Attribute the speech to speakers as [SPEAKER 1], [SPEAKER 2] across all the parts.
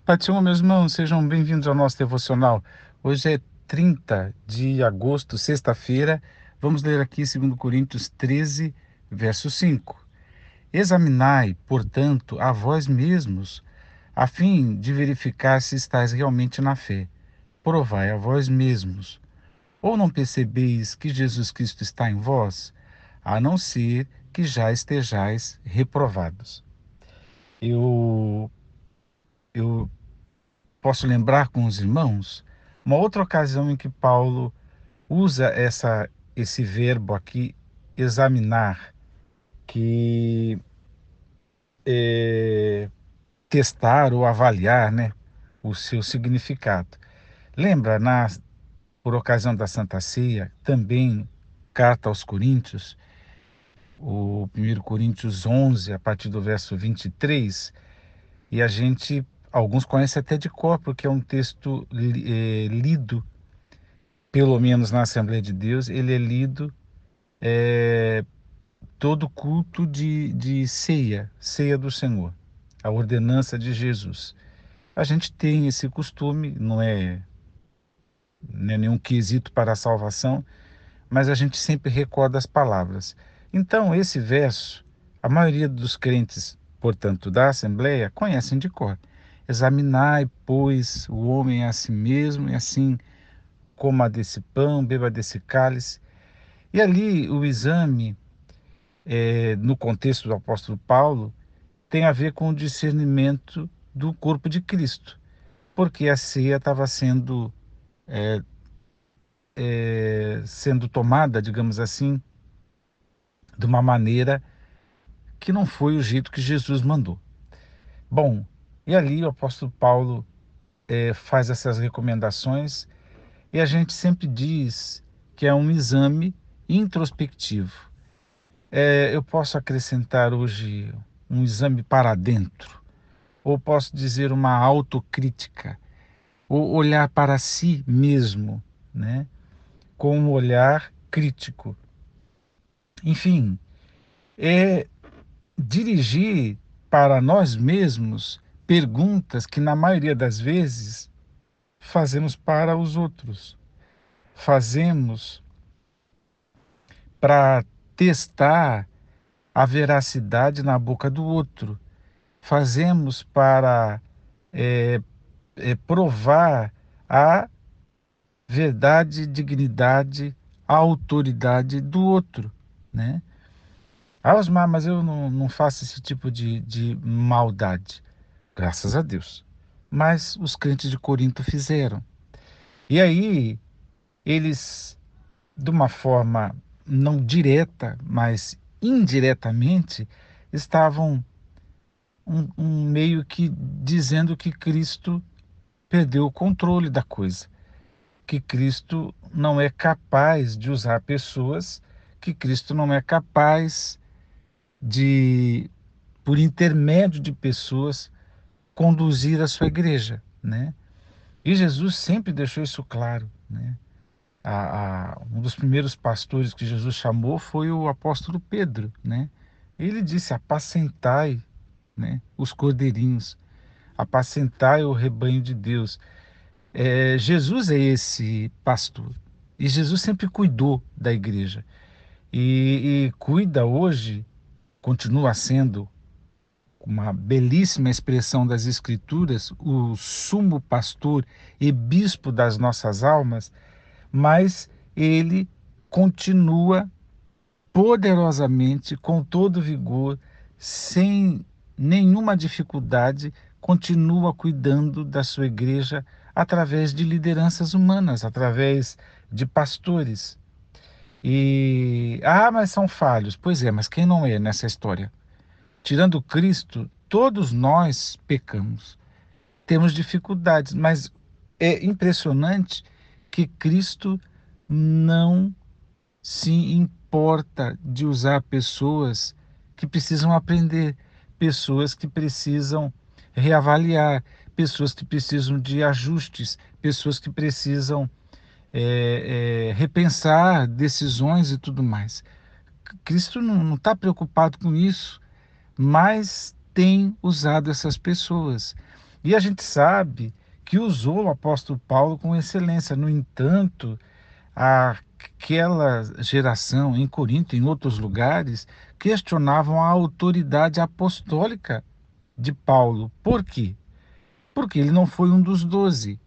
[SPEAKER 1] Pai do Senhor, meus irmãos, sejam bem-vindos ao nosso devocional. Hoje é 30 de agosto, sexta-feira. Vamos ler aqui 2 Coríntios 13, verso 5. Examinai, portanto, a vós mesmos, a fim de verificar se estáis realmente na fé. Provai a vós mesmos. Ou não percebeis que Jesus Cristo está em vós, a não ser que já estejais reprovados. Eu, eu posso lembrar com os irmãos uma outra ocasião em que Paulo usa esse verbo aqui, examinar, que é testar ou avaliar, né, o seu significado. Lembra, por ocasião da Santa Ceia, também carta aos Coríntios, o 1 Coríntios 11, a partir do verso 23, e alguns conhecem até de cor, porque é um texto lido, pelo menos na Assembleia de Deus, ele é lido todo culto de ceia, ceia do Senhor, a ordenança de Jesus. A gente tem esse costume, não é nenhum quesito para a salvação, mas a gente sempre recorda as palavras. Então, esse verso, a maioria dos crentes, portanto, da Assembleia, conhecem de cor. Examinai, pois, o homem a si mesmo, e assim coma desse pão, beba desse cálice. E ali o exame, no contexto do apóstolo Paulo, tem a ver com o discernimento do corpo de Cristo, porque a ceia estava sendo tomada, digamos assim, de uma maneira que não foi o jeito que Jesus mandou. Bom, e ali o apóstolo Paulo faz essas recomendações e a gente sempre diz que é um exame introspectivo. Eu posso acrescentar hoje um exame para dentro, ou posso dizer uma autocrítica, ou olhar para si mesmo, né, com um olhar crítico. Enfim, é dirigir para nós mesmos perguntas que, na maioria das vezes, fazemos para os outros. Fazemos para testar a veracidade na boca do outro. Fazemos para provar a verdade, dignidade, a autoridade do outro, né? Ah, Osmar, mas eu não faço esse tipo de maldade. Graças a Deus. Mas os crentes de Corinto fizeram. E aí, eles, de uma forma não direta, mas indiretamente, estavam meio que dizendo que Cristo perdeu o controle da coisa, que Cristo não é capaz de usar pessoas, que Cristo não é capaz de, por intermédio de pessoas, conduzir a sua igreja, né? E Jesus sempre deixou isso claro, né? Um dos primeiros pastores que Jesus chamou foi o apóstolo Pedro, né? Ele disse: apacentai, né, os cordeirinhos, apacentai o rebanho de Deus. Jesus é esse pastor. E Jesus sempre cuidou da igreja. E cuida hoje, continua sendo uma belíssima expressão das Escrituras, o sumo pastor e bispo das nossas almas, mas ele continua poderosamente, com todo vigor, sem nenhuma dificuldade, continua cuidando da sua igreja através de lideranças humanas, através de pastores. Mas são falhos. Pois é, mas quem não é nessa história? Tirando Cristo, todos nós pecamos. Temos dificuldades, mas é impressionante que Cristo não se importa de usar pessoas que precisam aprender, pessoas que precisam reavaliar, pessoas que precisam de ajustes, pessoas que precisam repensar decisões e tudo mais. Cristo não está preocupado com isso, mas tem usado essas pessoas. E a gente sabe que usou o apóstolo Paulo com excelência. No entanto, aquela geração em Corinto, em outros lugares, questionavam a autoridade apostólica de Paulo. Por quê? Porque ele não foi um dos 12,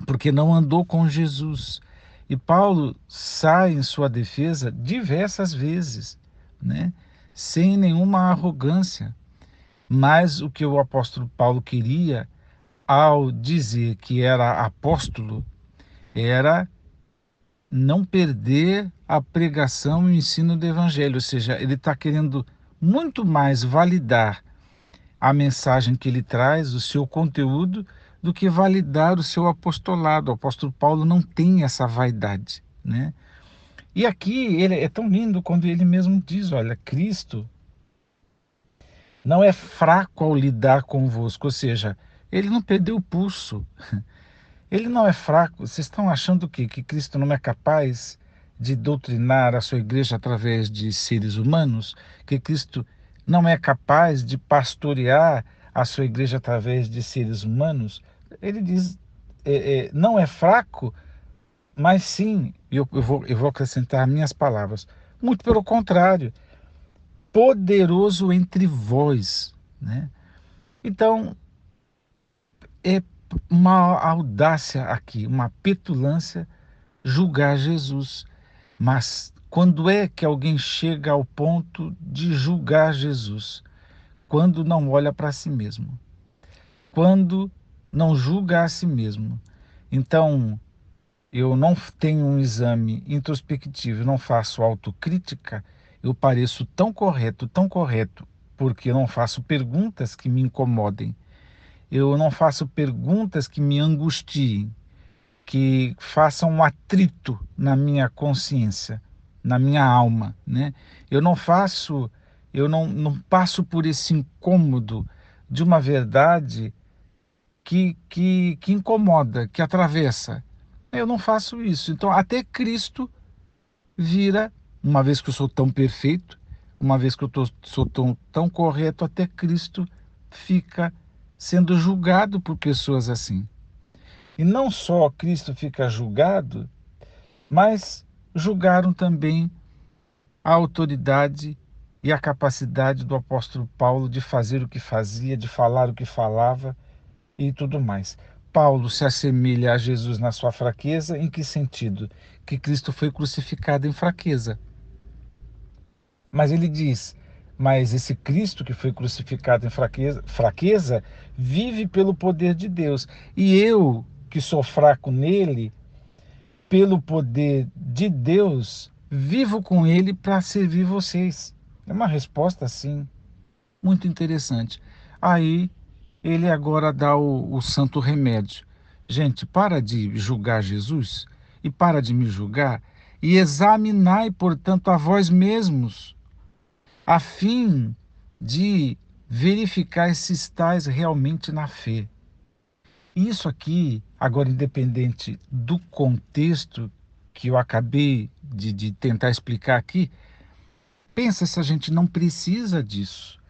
[SPEAKER 1] porque não andou com Jesus. E Paulo sai em sua defesa diversas vezes, né? Sem nenhuma arrogância. Mas o que o apóstolo Paulo queria, ao dizer que era apóstolo, era não perder a pregação e o ensino do evangelho, ou seja, ele está querendo muito mais validar a mensagem que ele traz, o seu conteúdo, do que validar o seu apostolado. O apóstolo Paulo não tem essa vaidade, né? E aqui ele é tão lindo quando ele mesmo diz, olha, Cristo não é fraco ao lidar convosco, ou seja, ele não perdeu o pulso. Ele não é fraco. Vocês estão achando o quê? Que Cristo não é capaz de doutrinar a sua igreja através de seres humanos? Que Cristo não é capaz de pastorear a sua igreja através de seres humanos? Ele diz, não é fraco, mas sim, eu vou acrescentar minhas palavras. Muito pelo contrário, poderoso entre vós, né? Então, é uma audácia aqui, uma petulância julgar Jesus. Mas quando é que alguém chega ao ponto de julgar Jesus? Quando não olha para si mesmo, quando não julga a si mesmo. Então, eu não tenho um exame introspectivo, não faço autocrítica, eu pareço tão correto, porque eu não faço perguntas que me incomodem, eu não faço perguntas que me angustiem, que façam um atrito na minha consciência, na minha alma, né? Eu não faço, eu não passo por esse incômodo de uma verdade que incomoda, que atravessa. Eu não faço isso. Então, até Cristo vira, uma vez que eu sou tão perfeito, uma vez que sou tão correto, até Cristo fica sendo julgado por pessoas assim. E não só Cristo fica julgado, mas julgaram também a autoridade e a capacidade do apóstolo Paulo de fazer o que fazia, de falar o que falava e tudo mais. Paulo se assemelha a Jesus na sua fraqueza, em que sentido? Que Cristo foi crucificado em fraqueza. Mas ele diz: mas esse Cristo que foi crucificado em fraqueza vive pelo poder de Deus. E eu, que sou fraco nele, pelo poder de Deus, vivo com ele para servir vocês. É uma resposta, assim, muito interessante. Aí ele agora dá o santo remédio. Gente, para de julgar Jesus e para de me julgar e examinai, portanto, a vós mesmos, a fim de verificar se estáis realmente na fé. Isso aqui, agora, independente do contexto que eu acabei de tentar explicar aqui, pensa se a gente não precisa disso,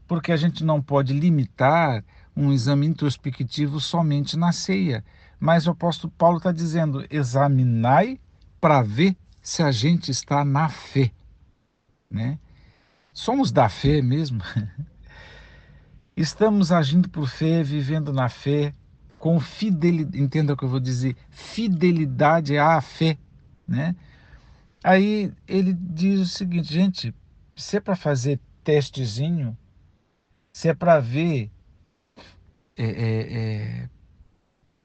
[SPEAKER 1] porque a gente não pode limitar um exame introspectivo somente na ceia. Mas o apóstolo Paulo está dizendo: examinai para ver se a gente está na fé, né? Somos da fé mesmo? Estamos agindo por fé, vivendo na fé, com fidelidade, entenda o que eu vou dizer, fidelidade à fé, né? Aí ele diz o seguinte, gente, se é para fazer testezinho, se é para ver é, é, é,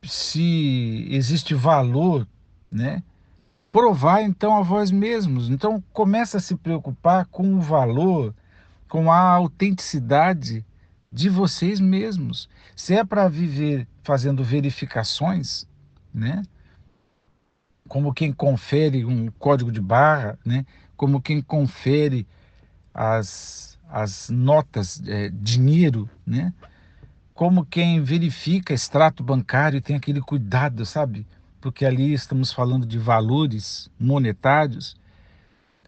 [SPEAKER 1] se existe valor, né? Provar então a vós mesmos. Então começa a se preocupar com o valor, com a autenticidade de vocês mesmos. Se é para viver fazendo verificações, né? Como quem confere um código de barra, né? Como quem confere as notas, dinheiro, né? Como quem verifica extrato bancário e tem aquele cuidado, sabe? Porque ali estamos falando de valores monetários.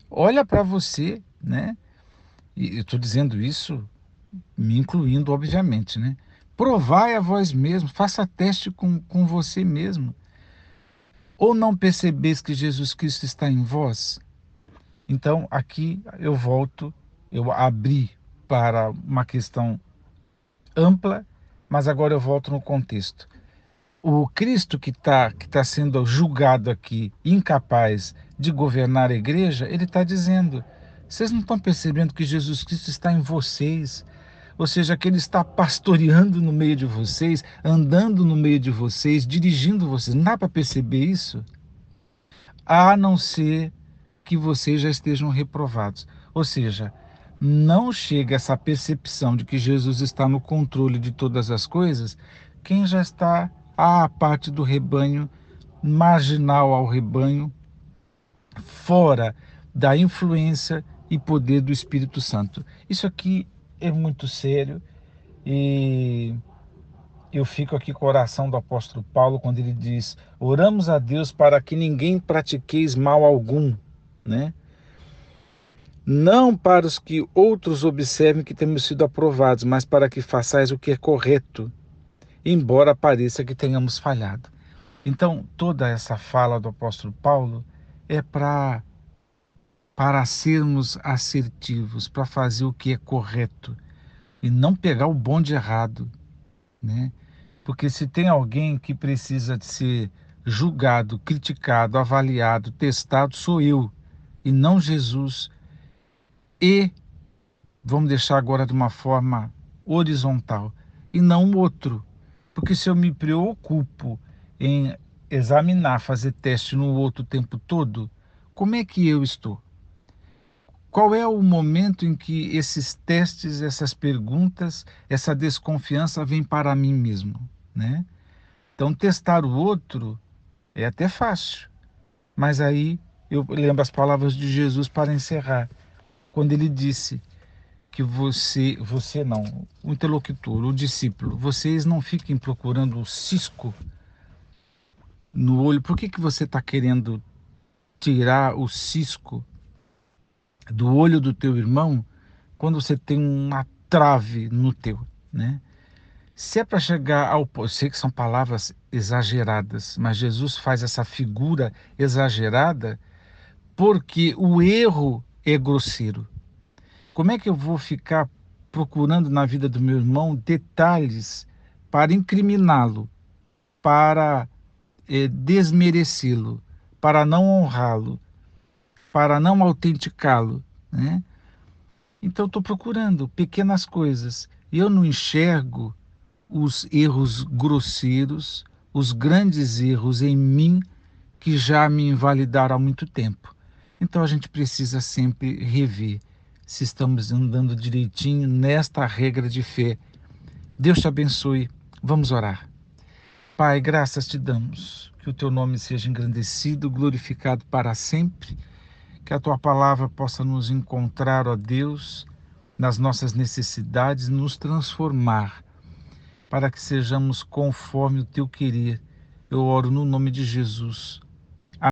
[SPEAKER 1] Olha para você, né? E eu estou dizendo isso me incluindo, obviamente, né? Provai a vós mesmo, faça teste com você mesmo. Ou não percebeis que Jesus Cristo está em vós? Então, aqui eu volto, eu abri para uma questão ampla, mas agora eu volto no contexto. O Cristo que tá sendo julgado aqui, incapaz de governar a igreja, ele está dizendo: vocês não estão percebendo que Jesus Cristo está em vocês? Ou seja, que ele está pastoreando no meio de vocês, andando no meio de vocês, dirigindo vocês. Não dá para perceber isso? A não ser que vocês já estejam reprovados. Ou seja, não chega essa percepção de que Jesus está no controle de todas as coisas quem já está à parte do rebanho, marginal ao rebanho, fora da influência e poder do Espírito Santo. Isso aqui é muito sério e eu fico aqui com a oração do apóstolo Paulo quando ele diz: oramos a Deus para que ninguém pratiqueis mal algum, né? Não para os que outros observem que temos sido aprovados, mas para que façais o que é correto, embora pareça que tenhamos falhado. Então, toda essa fala do apóstolo Paulo é para sermos assertivos, para fazer o que é correto e não pegar o bonde errado, né? Porque se tem alguém que precisa de ser julgado, criticado, avaliado, testado, sou eu e não Jesus. E vamos deixar agora de uma forma horizontal e não o outro. Porque se eu me preocupo em examinar, fazer teste no outro o tempo todo, como é que eu estou? Qual é o momento em que esses testes, essas perguntas, essa desconfiança vem para mim mesmo, né? Então, testar o outro é até fácil, mas aí eu lembro as palavras de Jesus para encerrar, quando ele disse que você não, o interlocutor, o discípulo, vocês não fiquem procurando o cisco no olho. Por que que você está querendo tirar o cisco do olho do teu irmão quando você tem uma trave no teu, né? Se é para chegar ao... Eu sei que são palavras exageradas, mas Jesus faz essa figura exagerada porque o erro é grosseiro. Como é que eu vou ficar procurando na vida do meu irmão detalhes para incriminá-lo, para desmerecê-lo, para não honrá-lo, para não autenticá-lo, né? Então estou procurando pequenas coisas e eu não enxergo os erros grosseiros, os grandes erros em mim que já me invalidaram há muito tempo. Então a gente precisa sempre rever se estamos andando direitinho nesta regra de fé. Deus te abençoe. Vamos orar. Pai, graças te damos. Que o teu nome seja engrandecido, glorificado para sempre. Que a tua palavra possa nos encontrar, ó Deus, nas nossas necessidades, nos transformar, para que sejamos conforme o teu querer. Eu oro no nome de Jesus.